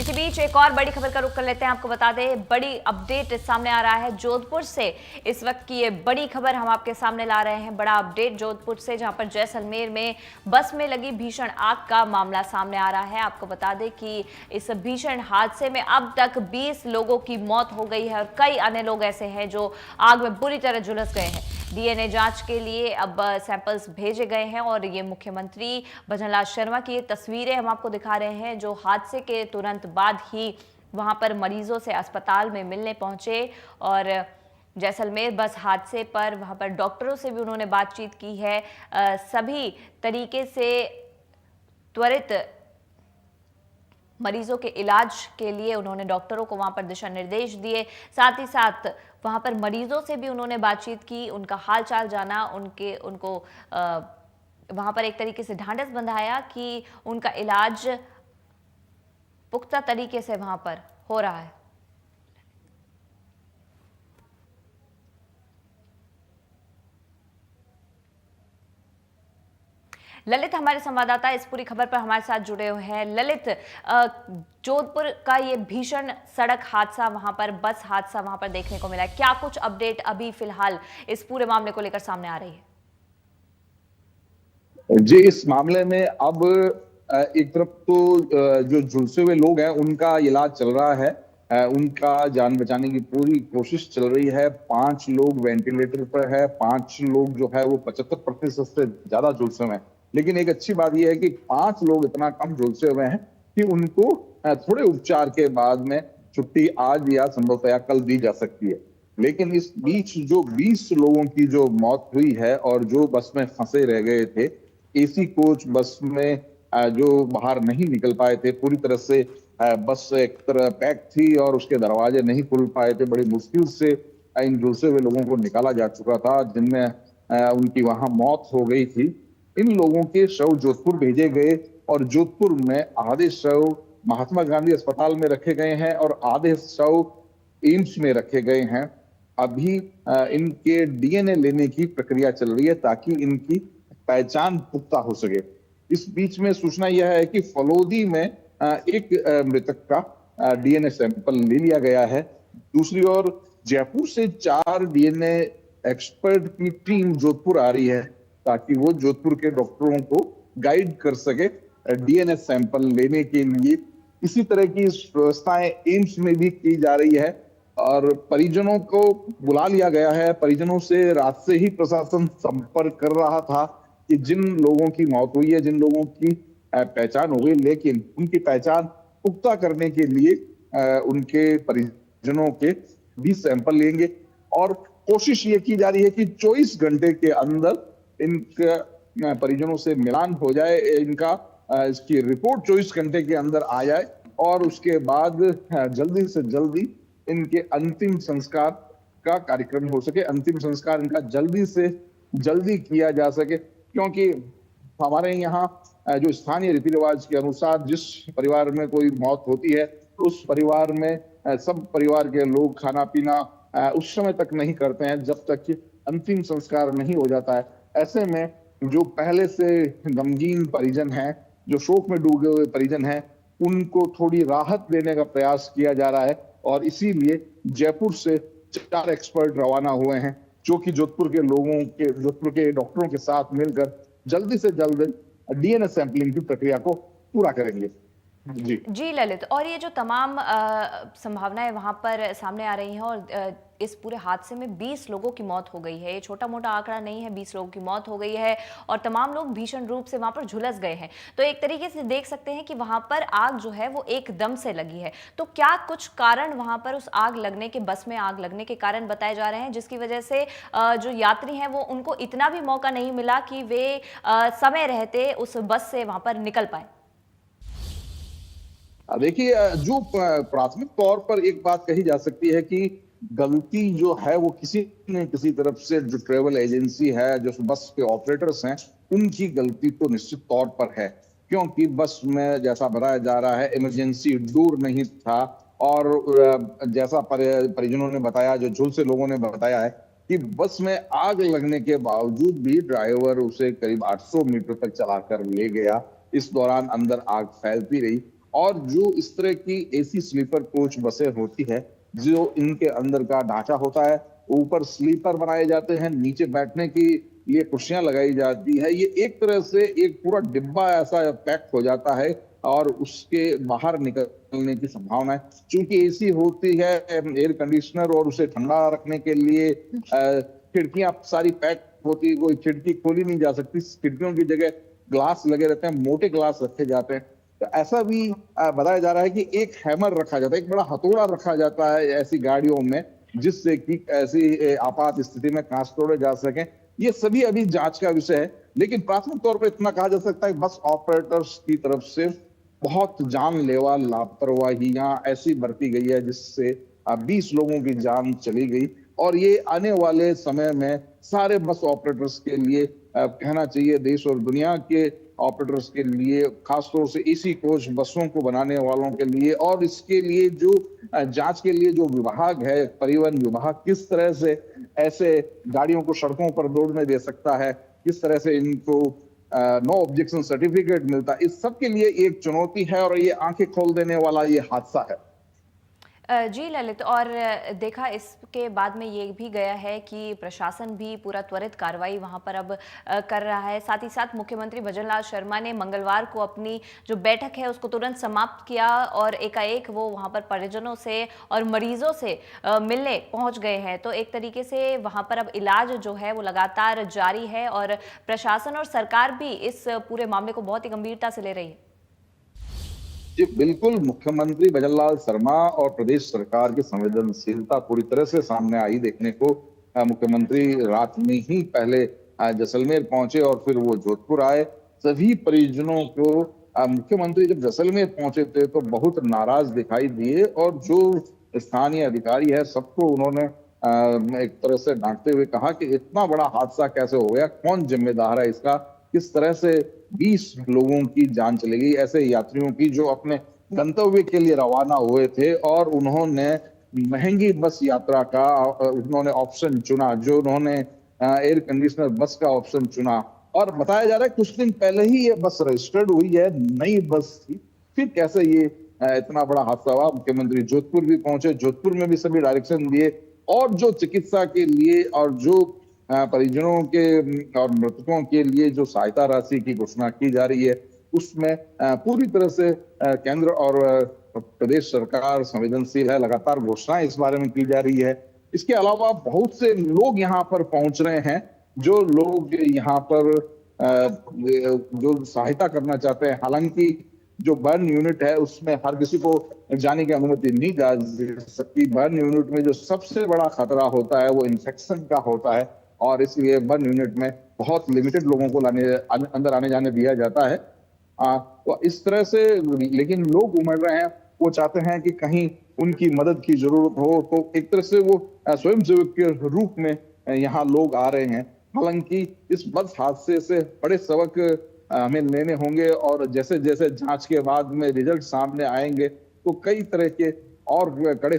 इसी बीच एक और बड़ी खबर का रुख कर लेते हैं। आपको बता दें, बड़ी अपडेट सामने आ रहा है जोधपुर से। इस वक्त की ये बड़ी खबर हम आपके सामने ला रहे हैं। बड़ा अपडेट जोधपुर से, जहां पर जैसलमेर में बस में लगी भीषण आग का मामला सामने आ रहा है। आपको बता दें कि इस भीषण हादसे में अब तक 20 लोगों की मौत हो गई है और कई अन्य लोग ऐसे हैं जो आग में बुरी तरह झुलस गए हैं। डीएनए जांच के लिए अब सैंपल्स भेजे गए हैं और ये मुख्यमंत्री भजनलाल शर्मा की ये तस्वीरें हम आपको दिखा रहे हैं, जो हादसे के तुरंत बाद ही वहां पर मरीजों से अस्पताल में मिलने पहुंचे। और जैसलमेर बस हादसे पर वहां पर डॉक्टरों से भी उन्होंने बातचीत की है। सभी तरीके से त्वरित मरीजों के इलाज के लिए उन्होंने डॉक्टरों को वहां पर दिशा निर्देश दिए। साथ ही साथ वहां पर मरीजों से भी उन्होंने बातचीत की, उनका हालचाल जाना, उनको वहां पर एक तरीके से ढांढस बंधाया कि उनका इलाज पुख्ता तरीके से वहां पर हो रहा है। ललित हमारे संवाददाता इस पूरी खबर पर हमारे साथ जुड़े हुए हैं। ललित, जोधपुर का ये भीषण सड़क हादसा, वहां पर बस हादसा वहां पर देखने को मिला है। क्या कुछ अपडेट अभी फिलहाल इस पूरे मामले को लेकर सामने आ रही है? जी, इस मामले में अब एक तरफ तो जो झुलसे हुए लोग हैं उनका इलाज चल रहा है, उनका जान बचाने की पूरी कोशिश चल रही है। 5 लोग वेंटिलेटर पर है, 5 लोग जो है वो 75% से ज्यादा झुलसे हुए हैं। लेकिन एक अच्छी बात यह है कि 5 लोग इतना कम झुलसे हुए हैं कि उनको थोड़े उपचार के बाद में छुट्टी आज या संभवतया कल दी जा सकती है। लेकिन इस बीच जो 20 लोगों की जो मौत हुई है और जो बस में फंसे रह गए थे, एसी कोच बस में जो बाहर नहीं निकल पाए थे, पूरी तरह से बस एक तरह पैक थी और उसके दरवाजे नहीं खुल पाए थे। बड़ी मुश्किल से इन झुलसे हुए लोगों को निकाला जा चुका था, जिनमें उनकी वहां मौत हो गई थी। इन लोगों के शव जोधपुर भेजे गए और जोधपुर में आधे शव महात्मा गांधी अस्पताल में रखे गए हैं और आधे शव एम्स में रखे गए हैं। अभी इनके डीएनए लेने की प्रक्रिया चल रही है ताकि इनकी पहचान पुख्ता हो सके। इस बीच में सूचना यह है कि फलोदी में एक मृतक का डीएनए सैंपल ले लिया गया है। दूसरी ओर जयपुर से 4 डीएनए एक्सपर्ट की टीम जोधपुर आ रही है ताकि वो जोधपुर के डॉक्टरों को गाइड कर सके डीएनए सैंपल लेने के लिए। इसी तरह की व्यवस्थाएं एम्स में भी की जा रही है और परिजनों को बुला लिया गया है। परिजनों से रात से ही प्रशासन संपर्क कर रहा था कि जिन लोगों की मौत हुई है, जिन लोगों की पहचान हो गई, लेकिन उनकी पहचान पुख्ता करने के लिए उनके परिजनों के भी सैंपल लेंगे और कोशिश ये की जा रही है कि 24 घंटे के अंदर इनके परिजनों से मिलान हो जाए, इनका इसकी रिपोर्ट 24 घंटे के अंदर आ जाए और उसके बाद जल्दी से जल्दी इनके अंतिम संस्कार का कार्यक्रम हो सके, अंतिम संस्कार इनका जल्दी से जल्दी किया जा सके। क्योंकि हमारे यहाँ जो स्थानीय रीति रिवाज के अनुसार जिस परिवार में कोई मौत होती है उस परिवार में सब परिवार के लोग खाना पीना उस समय तक नहीं करते हैं जब तक कि अंतिम संस्कार नहीं हो जाता है। ऐसे में जो पहले से गमगीन परिजन हैं, जो शोक में डूबे हुए परिजन हैं, उनको थोड़ी राहत देने का प्रयास किया जा रहा है और इसीलिए जयपुर से 4 एक्सपर्ट रवाना हुए हैं जो कि जोधपुर के डॉक्टरों के साथ मिलकर जल्दी से जल्द डीएनए सैंपलिंग की प्रक्रिया को पूरा करेंगे। जी ललित, और ये जो तमाम संभावनाएं वहां पर सामने आ रही हैं और इस पूरे हादसे में 20 लोगों की मौत हो गई है, ये छोटा मोटा आंकड़ा नहीं है। 20 लोगों की मौत हो गई है और तमाम लोग भीषण रूप से वहां पर झुलस गए हैं। तो एक तरीके से देख सकते हैं कि वहां पर आग जो है वो एकदम से लगी है। तो क्या कुछ कारण वहां पर उस आग लगने के, बस में आग लगने के कारण बताए जा रहे हैं, जिसकी वजह से जो यात्री हैं वो उनको इतना भी मौका नहीं मिला कि वे समय रहते उस बस से वहां पर निकल पाए? देखिए, जो प्राथमिक तौर पर एक बात कही जा सकती है कि गलती जो है वो किसी न किसी तरफ से, जो ट्रेवल एजेंसी है, जो बस के ऑपरेटर्स हैं, उनकी गलती तो निश्चित तौर पर है। क्योंकि बस में जैसा बताया जा रहा है इमरजेंसी डोर नहीं था और जैसा परिजनों ने बताया, जो झुलसे लोगों ने बताया है कि बस में आग लगने के बावजूद भी ड्राइवर उसे करीब 800 मीटर तक चलाकर ले गया। इस दौरान अंदर आग फैलती रही और जो इस तरह की एसी स्लीपर कोच बसें होती है, जो इनके अंदर का ढांचा होता है, ऊपर स्लीपर बनाए जाते हैं, नीचे बैठने की लिए कुर्सियां लगाई जाती है। ये एक तरह से एक पूरा डिब्बा ऐसा पैक हो जाता है और उसके बाहर निकलने की संभावना है। चूंकि एसी होती है, एयर कंडीशनर, और उसे ठंडा रखने के लिए खिड़कियां सारी पैक होती है, कोई खिड़की खोली नहीं जा सकती। खिड़कियों की जगह ग्लास लगे रहते हैं, मोटे ग्लास रखे जाते हैं। तो ऐसा भी बताया जा रहा है कि एक हैमर रखा जाता है, एक बड़ा हथौड़ा रखा जाता है ऐसी गाड़ियों में, जिससे कि ऐसी आपात स्थिति में कांच तोड़े जा सकें। ये सभी अभी जांच का विषय है, लेकिन प्राथमिक तौर पर इतना कहा जा सकता है बस ऑपरेटर्स की तरफ से बहुत जानलेवा लापरवाहियां ऐसी बरती गई है, जिससे 20 लोगों की जान चली गई। और ये आने वाले समय में सारे बस ऑपरेटर्स के लिए कहना चाहिए, देश और दुनिया के ऑपरेटर्स के लिए, खासतौर से एसी कोच बसों को बनाने वालों के लिए, और इसके लिए जो जांच के लिए जो विभाग है, परिवहन विभाग, किस तरह से ऐसे गाड़ियों को सड़कों पर दौड़ने दे सकता है, किस तरह से इनको नो ऑब्जेक्शन सर्टिफिकेट मिलता है, इस सब के लिए एक चुनौती है और ये आंखें खोल देने वाला ये हादसा है। जी ललित, और देखा इसके बाद में ये भी गया है कि प्रशासन भी पूरा त्वरित कार्रवाई वहां पर अब कर रहा है। साथ ही साथ मुख्यमंत्री भजनलाल शर्मा ने मंगलवार को अपनी जो बैठक है उसको तुरंत समाप्त किया और एकाएक वो वहां पर परिजनों से और मरीजों से मिलने पहुंच गए हैं। तो एक तरीके से वहां पर अब इलाज जो है वो लगातार जारी है और प्रशासन और सरकार भी इस पूरे मामले को बहुत ही गंभीरता से ले रही है। जी बिल्कुल, मुख्यमंत्री भजनलाल शर्मा और प्रदेश सरकार की संवेदनशीलता पूरी तरह से सामने आई देखने को। मुख्यमंत्री रात में ही पहले जैसलमेर पहुंचे और फिर वो जोधपुर आए। सभी परिजनों को मुख्यमंत्री जब जैसलमेर पहुंचे थे तो बहुत नाराज दिखाई दिए, और जो स्थानीय अधिकारी है सबको उन्होंने एक तरह से डांटते हुए कहा कि इतना बड़ा हादसा कैसे हो गया, कौन जिम्मेदार है इसका, किस तरह से 20 लोगों की जान चली गई, ऐसे यात्रियों की जो अपने गंतव्य के लिए रवाना हुए थे और उन्होंने महंगी बस यात्रा का उन्होंने ऑप्शन चुना, जो उन्होंने एयर कंडीशनर बस का ऑप्शन चुना। और बताया जा रहा है कुछ दिन पहले ही ये बस रजिस्टर्ड हुई है, नई बस थी, फिर कैसे ये इतना बड़ा हादसा हुआ। मुख्यमंत्री जोधपुर भी पहुंचे, जोधपुर में भी सभी डायरेक्शन दिए, और जो चिकित्सा के लिए और जो परिजनों के और मृतकों के लिए जो सहायता राशि की घोषणा की जा रही है, उसमें पूरी तरह से केंद्र और प्रदेश सरकार संवेदनशील है। लगातार घोषणाएं इस बारे में की जा रही है। इसके अलावा बहुत से लोग यहाँ पर पहुंच रहे हैं, जो लोग यहाँ पर जो सहायता करना चाहते हैं। हालांकि जो बर्न यूनिट है उसमें हर किसी को जाने की अनुमति नहीं जा सकती। बर्न यूनिट में जो सबसे बड़ा खतरा होता है वो इन्फेक्शन का होता है, और इसलिए बर्न यूनिट में बहुत लिमिटेड लोगों को अंदर आने जाने दिया जाता है। तो इस तरह से लेकिन लोग उमड़ रहे हैं, वो चाहते हैं कि कहीं उनकी मदद की जरूरत हो, तो एक तरह से वो स्वयंसेवक के रूप में यहाँ लोग आ रहे हैं। हालांकि इस बस हादसे से बड़े सबक हमें लेने होंगे, और जैसे जैसे जांच के बाद में रिजल्ट सामने आएंगे तो कई तरह के और कड़े